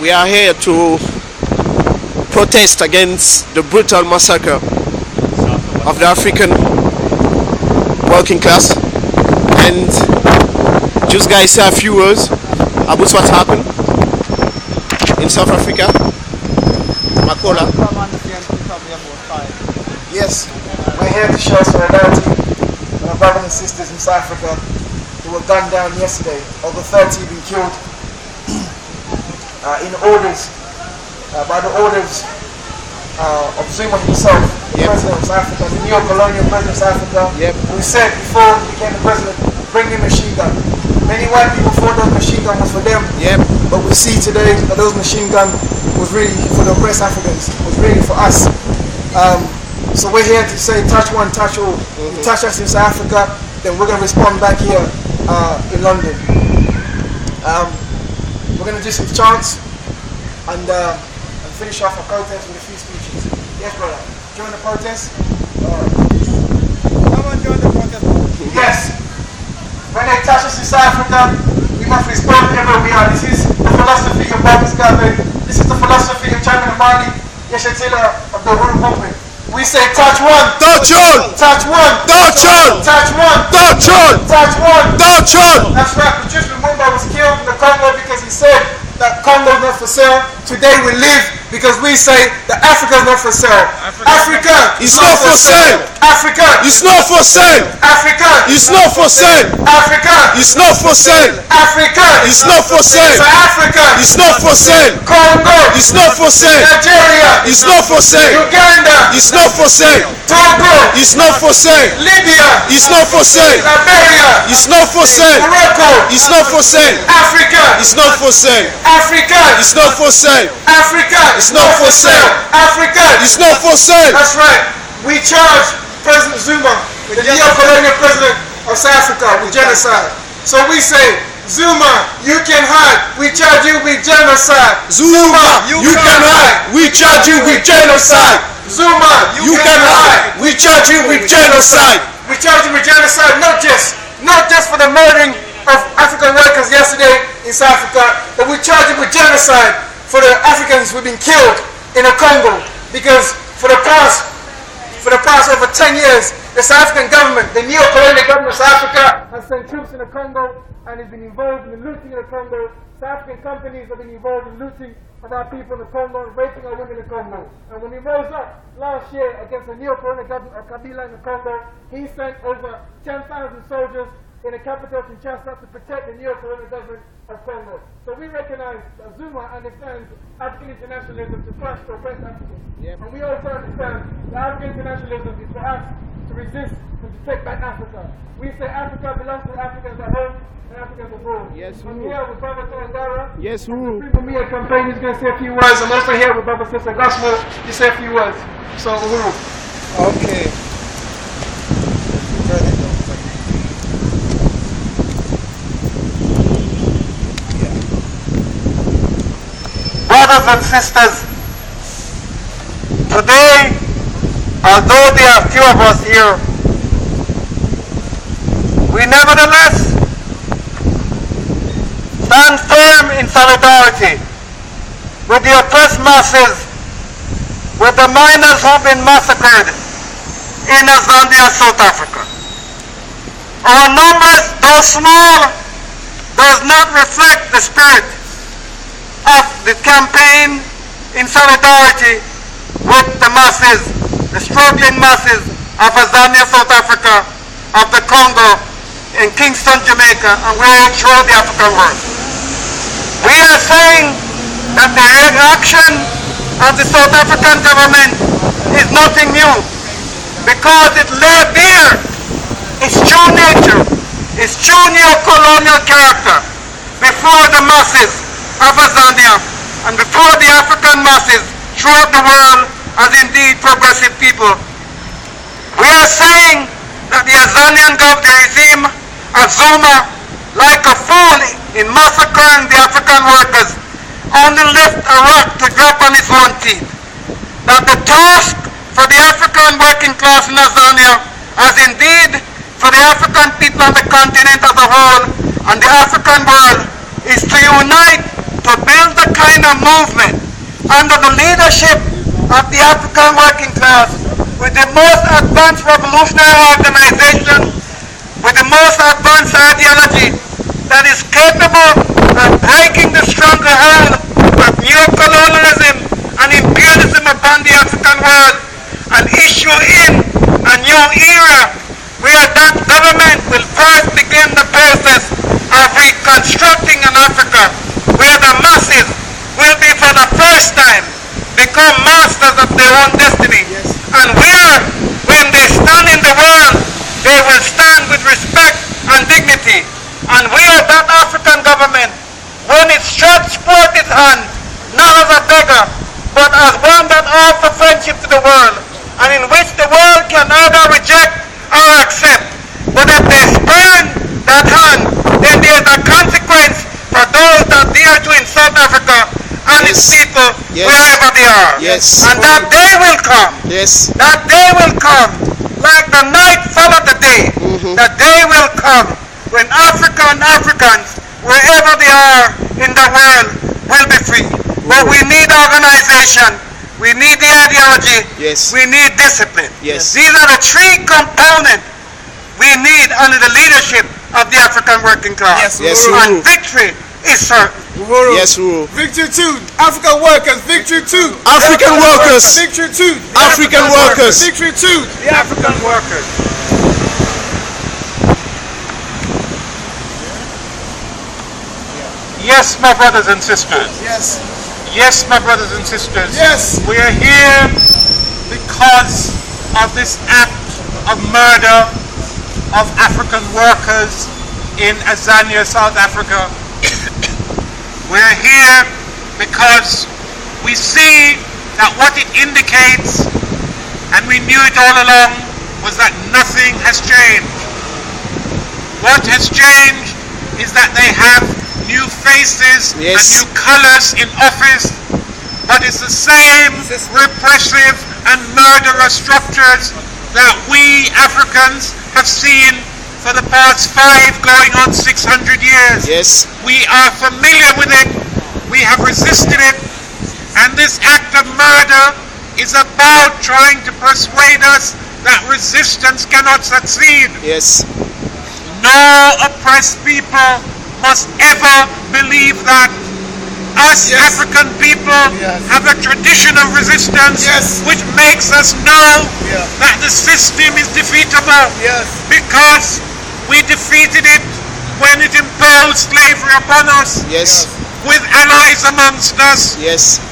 We are here to protest against the brutal massacre of the African working class, and just guys say a few words about what happened in South Africa. Makola. Yes, we're here to show solidarity with our brothers and sisters in South Africa who were gunned down yesterday. Over 30 been killed in orders, by the orders of Zuma himself, the president of South Africa, the neo-colonial president of South Africa, who said before he became the president, bring the machine gun. Many white people thought those machine gun was for them, but we see today that those machine gun was really for the oppressed Africans, was really for us. So we're here to say touch one, touch all. You touch us in South Africa, then we're going to respond back here in London. We're going to do some chants and finish off our protest with a few speeches. Yes, brother. Join the protest? Come on, join the protest. Yes. When they touch us in South Africa, we must respond everywhere we are. This is the philosophy of Bob Mugabe. This is the philosophy of Chairman Amani Yeshatila of the Uhuru Movement. We say touch one, touch all, touch one, touch all, touch one, touch all, touch one, touch all. That's right. Patrice Lumumba was killed in the Congo because he said that Congo is not for sale. Today we live because we say that Africa is not for sale. Africa is not for sale. Africa is not for sale. Africa is not for sale. Africa is not for sale. Africa is not for sale. South Africa is not for sale. Congo is not for sale. Nigeria is not for sale. Uganda is not for sale. Togo is not for sale. Libya is not for sale. Liberia is not for sale. Morocco is not for sale. Africa is not for sale. Africa is not for sale. Africa is not for sale. Africa is not for sale. That's right. We charge President Zuma, the neo-colonial president of South Africa, with genocide. So we say, Zuma, you can hide. We charge you with genocide. Zuma, you can hide. We charge you with genocide. Zuma, you can hide. We charge you with genocide. We charge you with genocide, not just for the murdering of African workers yesterday in South Africa, but we charge you with genocide for the Africans who've been killed in the Congo, because for the past over 10 years, the South African government, the neo-colonial government of South Africa, has sent troops in the Congo and has been involved in the looting of the Congo. South African companies have been involved in looting of our people in the Congo and raping our women in the Congo. And when he rose up last year against the neo-colonial government of Kabila in the Congo, he sent over 10,000 soldiers in the capital Kinshasa to protect the neo-colonial government of Congo. So we recognize that Zuma understands African internationalism to crush the West Africans. And we also understand that African internationalism is for us to resist and to take back Africa. We say Africa belongs to Africans at home and Africans abroad. Yes, I'm here with Brother Tandara. Yes, who? The Free Mumia campaign is going to say a few words. I'm also here with Brother Sister Gospel to say a few words. So, Uhuru. Okay. Brothers and sisters, today, although there are few of us here, we nevertheless stand firm in solidarity with the oppressed masses, with the miners who've been massacred in Zambia, South Africa. Our numbers, though small, does not reflect the spirit of the campaign in solidarity with the masses, the struggling masses of Zambia, South Africa, of the Congo, in Kingston, Jamaica, and we're throughout the African world. We are saying that the reaction of the South African government is nothing new, because it lay bare its true nature, its true neo-colonial character before the masses of Zambia and before the African masses throughout the world as indeed progressive people. We are saying that the Azanian regime of Zuma, like a fool in massacring the African workers, only left a rock to drop on his own teeth. That the task for the African working class in Azania, as indeed for the African people on the continent as a whole and the African world, is to unite to build the neo-colonial movement under the leadership of the African working class with the most advanced revolutionary organization, with the most advanced ideology that is capable of breaking the stronghold of neo-colonialism and imperialism upon the African world and issue in a new era where that government will first begin the process of reconstructing an Africa where the masses will be for the first time become masters of their own destiny. Yes. And where, when they stand in the world, they will stand with respect and dignity. And where that African government, when it stretches forth its hand, not as a beggar, but as one that offers friendship to the world, and in which the world can either reject or accept. But if they spurn that hand, then there is a consequence for those that dare to insult Africa and its people wherever they are. Yes. And that day will come. Yes. That day will come. Like the night followed the day. The day will come when Africa and Africans, wherever they are in the world, will be free. But we need organization. We need the ideology. Yes. We need discipline. Yes. These are the three components we need under the leadership of the African working class. Yes, and victory is certain. Uhuru. Yes, Uhuru. Victory to African workers. Victory to African workers. Victory to African workers. Victory to The African workers. Yes, my brothers and sisters. Yes. Yes, my brothers and sisters. Yes. We are here because of this act of murder of African workers in Azania, South Africa. We're here because we see that what it indicates, and we knew it all along, was that nothing has changed. What has changed is that they have new faces and new colors in office, but it's the same repressive and murderous structures that we Africans have seen for the past 5 going on 600 years. Yes. We are familiar with it, we have resisted it, and this act of murder is about trying to persuade us that resistance cannot succeed. Yes. No oppressed people must ever believe that us African people have a tradition of resistance which makes us know that the system is defeatable because we defeated it when it imposed slavery upon us with allies amongst us.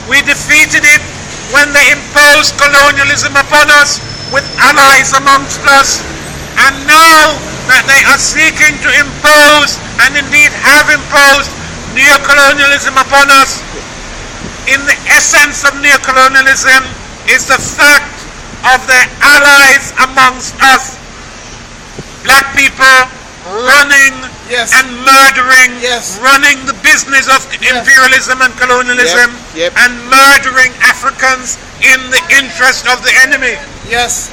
We defeated it when they imposed colonialism upon us with allies amongst us. And now that they are seeking to impose, and indeed have imposed, neo-colonialism upon us, in the essence of neo-colonialism is the fact of their allies amongst us. Black people running and murdering, running the business of imperialism and colonialism, and murdering Africans in the interest of the enemy.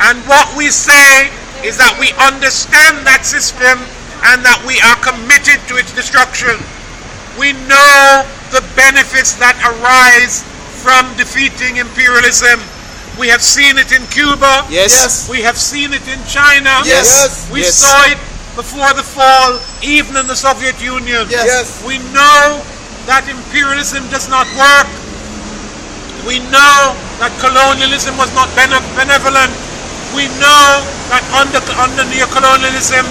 And what we say is that we understand that system and that we are committed to its destruction. We know the benefits that arise from defeating imperialism. We have seen it in Cuba. We have seen it in China. We saw it before the fall, even in the Soviet Union. We know that imperialism does not work. We know that colonialism was not benevolent. We know that under neo-colonialism,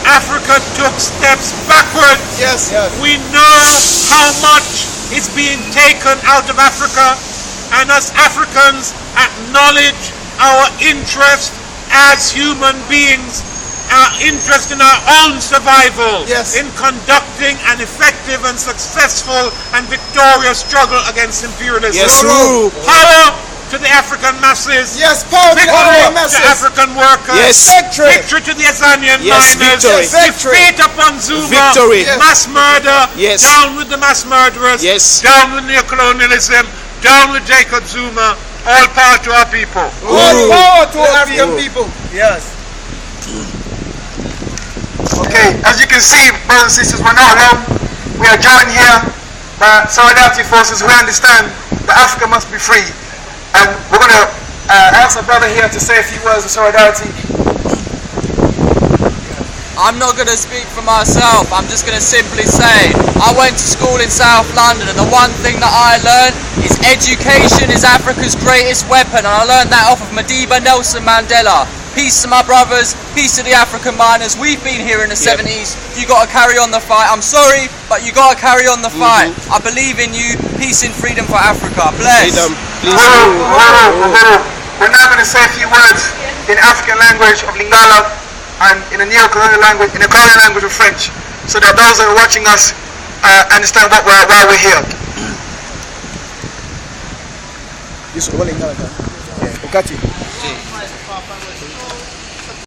Africa took steps backwards. We know how much is being taken out of Africa, and as Africans acknowledge our interest as human beings, our interest in our own survival, in conducting an effective and successful and victorious struggle against imperialism. Power to the African masses. Power to Victory the masses. to African workers. Victory. To the Azanian miners. Victory. Defeat upon Zuma. Victory. Mass murder. Down with the mass murderers. Down with neo-colonialism. Down with Jacob Zuma. All power to our people. All power to African people. Okay, as you can see, brothers and sisters, we're not alone. We are joined here solidarity forces, we understand that Africa must be free. And we're going to ask our brother here to say a few words of solidarity. I'm not going to speak for myself, I'm just going to simply say I went to school in South London, and the one thing that I learned is education is Africa's greatest weapon, and I learned that off of Madiba Nelson Mandela. Peace to my brothers, peace to the African miners. We've been here in the 70s, you got to carry on the fight. I'm sorry, but you got to carry on the fight. I believe in you. Peace and freedom for Africa. Bless. We're now going to say a few words in African language of Lingala and in a neo-colonial language, in the colonial language of French, so that those that are watching us understand why we're here.